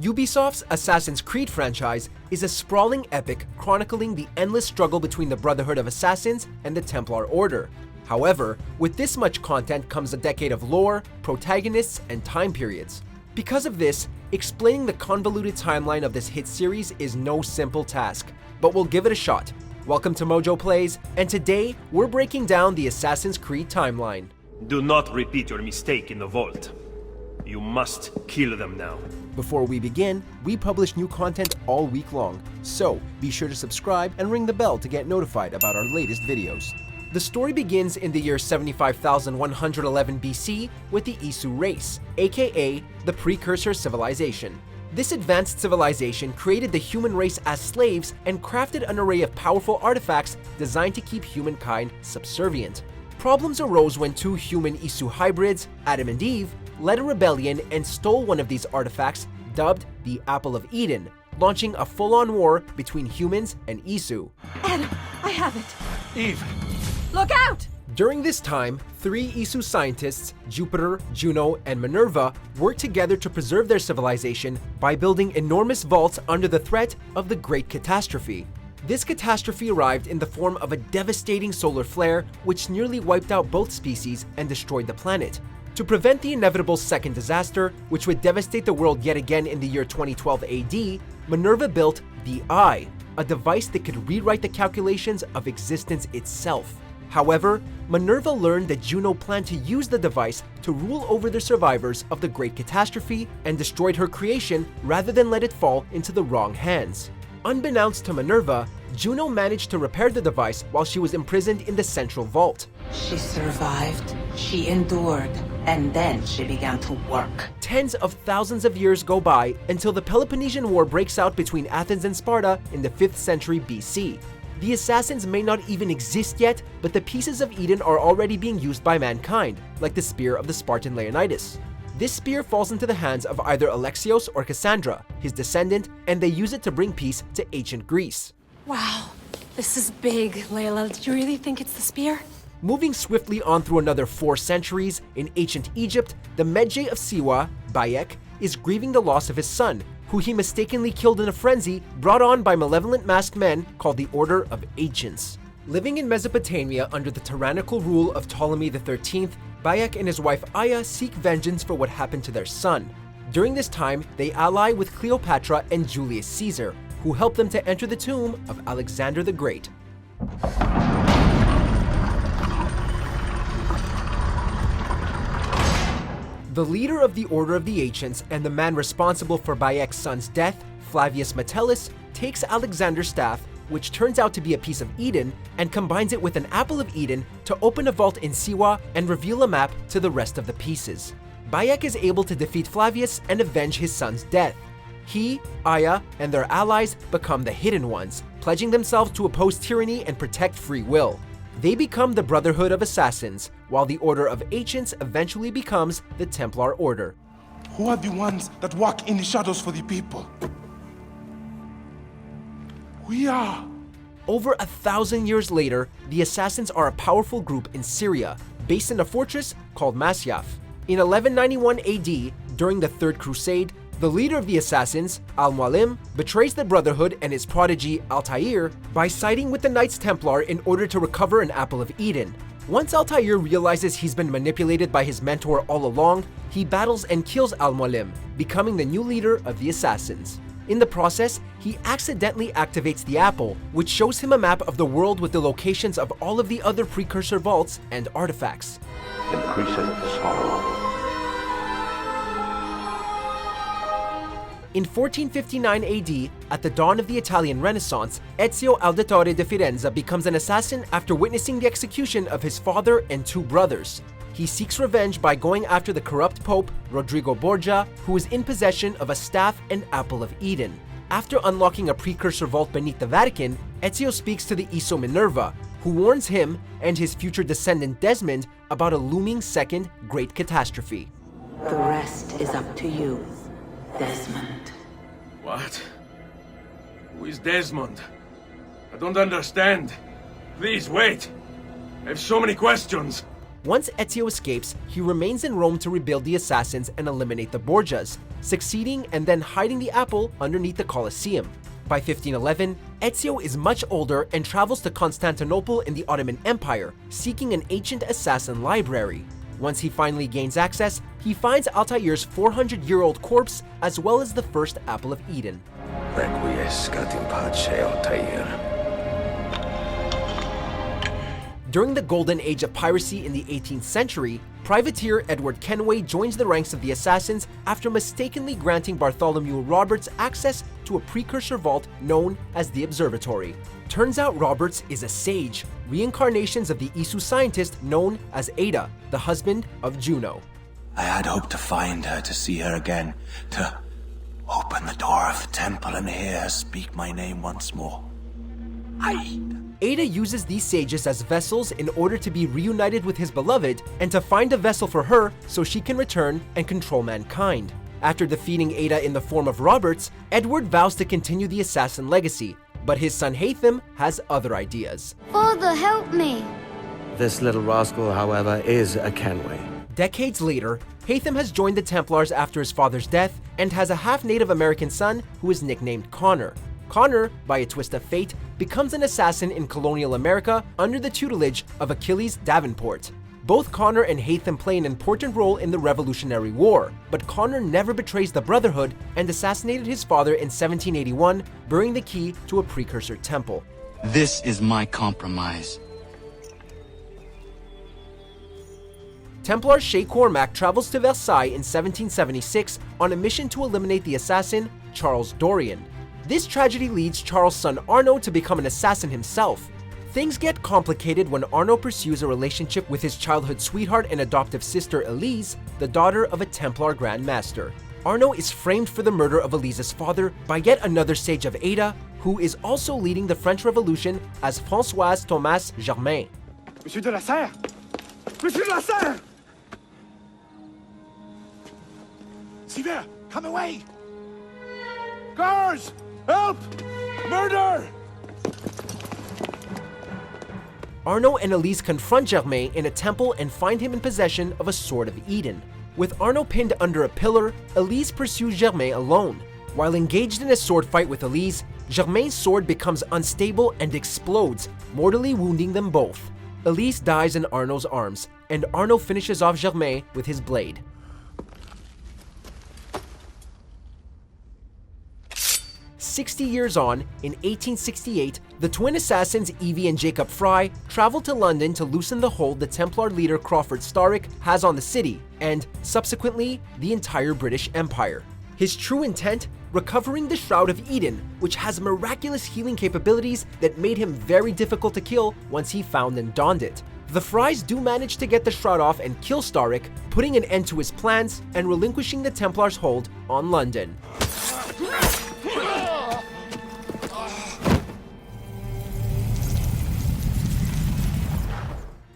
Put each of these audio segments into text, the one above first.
Ubisoft's Assassin's Creed franchise is a sprawling epic chronicling the endless struggle between the Brotherhood of Assassins and the Templar Order. However, with this much content comes a decade of lore, protagonists, and time periods. Because of this, explaining the convoluted timeline of this hit series is no simple task, but we'll give it a shot. Welcome to MojoPlays, and today we're breaking down the Assassin's Creed timeline. Do not repeat your mistake in the vault. You must kill them now. Before we begin, we publish new content all week long, so be sure to subscribe and ring the bell to get notified about our latest videos. The story begins in the year 75,111 BC with the Isu race, aka the Precursor Civilization. This advanced civilization created the human race as slaves and crafted an array of powerful artifacts designed to keep humankind subservient. Problems arose when two human Isu hybrids, Adam and Eve, led a rebellion and stole one of these artifacts, dubbed the Apple of Eden, launching a full-on war between humans and Isu. Adam, I have it! Eve! Look out! During this time, three Isu scientists, Jupiter, Juno, and Minerva, worked together to preserve their civilization by building enormous vaults under the threat of the Great Catastrophe. This catastrophe arrived in the form of a devastating solar flare which nearly wiped out both species and destroyed the planet. To prevent the inevitable second disaster, which would devastate the world yet again in the year 2012 AD, Minerva built the Eye, a device that could rewrite the calculations of existence itself. However, Minerva learned that Juno planned to use the device to rule over the survivors of the Great Catastrophe and destroyed her creation rather than let it fall into the wrong hands. Unbeknownst to Minerva, Juno managed to repair the device while she was imprisoned in the central vault. She survived, she endured, and then she began to work. Tens of thousands of years go by until the Peloponnesian War breaks out between Athens and Sparta in the 5th century BC. The assassins may not even exist yet, but the pieces of Eden are already being used by mankind, like the spear of the Spartan Leonidas. This spear falls into the hands of either Alexios or Cassandra, his descendant, and they use it to bring peace to ancient Greece. Wow, this is big, Layla. Did you really think it's the spear? Moving swiftly on through another 4 centuries, in ancient Egypt, the Medjay of Siwa, Bayek, is grieving the loss of his son, who he mistakenly killed in a frenzy brought on by malevolent masked men called the Order of Ancients. Living in Mesopotamia under the tyrannical rule of Ptolemy XIII, Bayek and his wife Aya seek vengeance for what happened to their son. During this time, they ally with Cleopatra and Julius Caesar, who help them to enter the tomb of Alexander the Great. The leader of the Order of the Ancients and the man responsible for Bayek's son's death, Flavius Metellus, takes Alexander's staff, which turns out to be a piece of Eden, and combines it with an Apple of Eden to open a vault in Siwa and reveal a map to the rest of the pieces. Bayek is able to defeat Flavius and avenge his son's death. He, Aya, and their allies become the Hidden Ones, pledging themselves to oppose tyranny and protect free will. They become the Brotherhood of Assassins, while the Order of Ancients eventually becomes the Templar Order. Who are the ones that walk in the shadows for the people? We are. Over 1,000 years later, the Assassins are a powerful group in Syria, based in a fortress called Masyaf. In 1191 AD, during the Third Crusade, the leader of the Assassins, Al-Mualim, betrays the Brotherhood and his prodigy, Altair, by siding with the Knights Templar in order to recover an Apple of Eden. Once Altair realizes he's been manipulated by his mentor all along, he battles and kills Al-Mualim, becoming the new leader of the Assassins. In the process, he accidentally activates the Apple, which shows him a map of the world with the locations of all of the other precursor vaults and artifacts. Increaseth sorrow. In 1459 AD, at the dawn of the Italian Renaissance, Ezio Auditore de Firenze becomes an assassin after witnessing the execution of his father and 2 brothers. He seeks revenge by going after the corrupt Pope, Rodrigo Borgia, who is in possession of a staff and Apple of Eden. After unlocking a precursor vault beneath the Vatican, Ezio speaks to the Iso Minerva, who warns him and his future descendant Desmond about a looming second great catastrophe. The rest is up to you, Desmond. What? Who is Desmond? I don't understand. Please, wait. I have so many questions. Once Ezio escapes, he remains in Rome to rebuild the assassins and eliminate the Borgias, succeeding and then hiding the apple underneath the Colosseum. By 1511, Ezio is much older and travels to Constantinople in the Ottoman Empire, seeking an ancient assassin library. Once he finally gains access, he finds Altair's 400-year-old corpse as well as the first Apple of Eden. Requiescat in pace, Altair. During the golden age of piracy in the 18th century, privateer Edward Kenway joins the ranks of the assassins after mistakenly granting Bartholomew Roberts access to a precursor vault known as the Observatory. Turns out Roberts is a sage, reincarnations of the Isu scientist known as Ada, the husband of Juno. I had hoped to find her, to see her again, to open the door of the temple and hear her speak my name once more. Ada uses these sages as vessels in order to be reunited with his beloved and to find a vessel for her so she can return and control mankind. After defeating Ada in the form of Roberts, Edward vows to continue the assassin legacy, but his son Haytham has other ideas. Father, help me! This little rascal, however, is a Kenway. Decades later, Haytham has joined the Templars after his father's death and has a half-Native American son who is nicknamed Connor. Connor, by a twist of fate, becomes an assassin in colonial America under the tutelage of Achilles Davenport. Both Connor and Haytham play an important role in the Revolutionary War, but Connor never betrays the Brotherhood and assassinated his father in 1781, burying the key to a precursor temple. This is my compromise. Templar Shay Cormac travels to Versailles in 1776 on a mission to eliminate the assassin, Charles Dorian. This tragedy leads Charles' son Arno to become an assassin himself. Things get complicated when Arno pursues a relationship with his childhood sweetheart and adoptive sister Elise, the daughter of a Templar Grand Master. Arno is framed for the murder of Elise's father by yet another sage of Ada, who is also leading the French Revolution as François Thomas Germain. Monsieur de la Serre! Monsieur de la Serre! Sivert, come away! Guards! Help! Murder! Arno and Elise confront Germain in a temple and find him in possession of a Sword of Eden. With Arno pinned under a pillar, Elise pursues Germain alone. While engaged in a sword fight with Elise, Germain's sword becomes unstable and explodes, mortally wounding them both. Elise dies in Arno's arms, and Arno finishes off Germain with his blade. 60 years on, in 1868, the twin assassins Evie and Jacob Fry travel to London to loosen the hold the Templar leader Crawford Starrick has on the city, and, subsequently, the entire British Empire. His true intent? Recovering the Shroud of Eden, which has miraculous healing capabilities that made him very difficult to kill once he found and donned it. The Frys do manage to get the Shroud off and kill Starrick, putting an end to his plans and relinquishing the Templars' hold on London.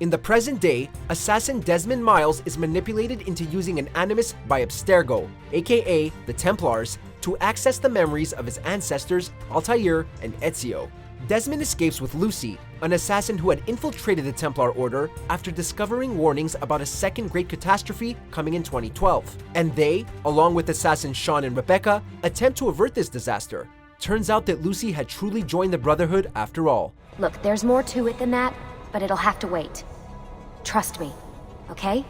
In the present day, assassin Desmond Miles is manipulated into using an animus by Abstergo, aka the Templars, to access the memories of his ancestors Altair and Ezio. Desmond escapes with Lucy, an assassin who had infiltrated the Templar Order after discovering warnings about a second great catastrophe coming in 2012. And they, along with assassins Sean and Rebecca, attempt to avert this disaster. Turns out that Lucy had truly joined the Brotherhood after all. Look, there's more to it than that, but it'll have to wait. Trust me, okay?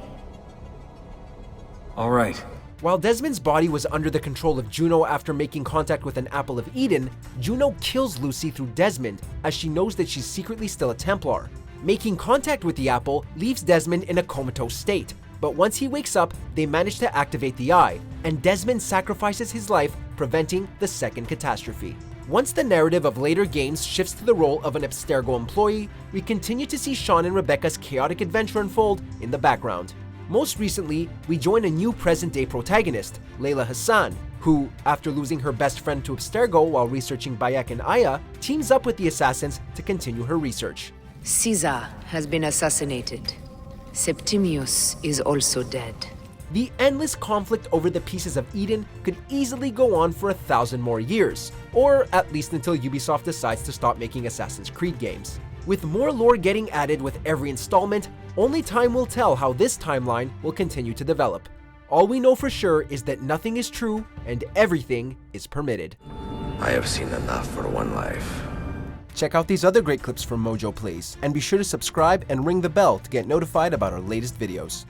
All right. While Desmond's body was under the control of Juno after making contact with an Apple of Eden, Juno kills Lucy through Desmond as she knows that she's secretly still a Templar. Making contact with the Apple leaves Desmond in a comatose state, but once he wakes up, they manage to activate the Eye, and Desmond sacrifices his life, preventing the second catastrophe. Once the narrative of later games shifts to the role of an Abstergo employee, we continue to see Sean and Rebecca's chaotic adventure unfold in the background. Most recently, we join a new present-day protagonist, Layla Hassan, who, after losing her best friend to Abstergo while researching Bayek and Aya, teams up with the assassins to continue her research. Caesar has been assassinated. Septimius is also dead. The endless conflict over the pieces of Eden could easily go on for 1,000 more years, or at least until Ubisoft decides to stop making Assassin's Creed games. With more lore getting added with every installment, Only time will tell how this timeline will continue to develop. All we know for sure is that nothing is true and everything is permitted. I have seen enough for one life. Check out these other great clips from MojoPlays, and be sure to subscribe and ring the bell to get notified about our latest videos.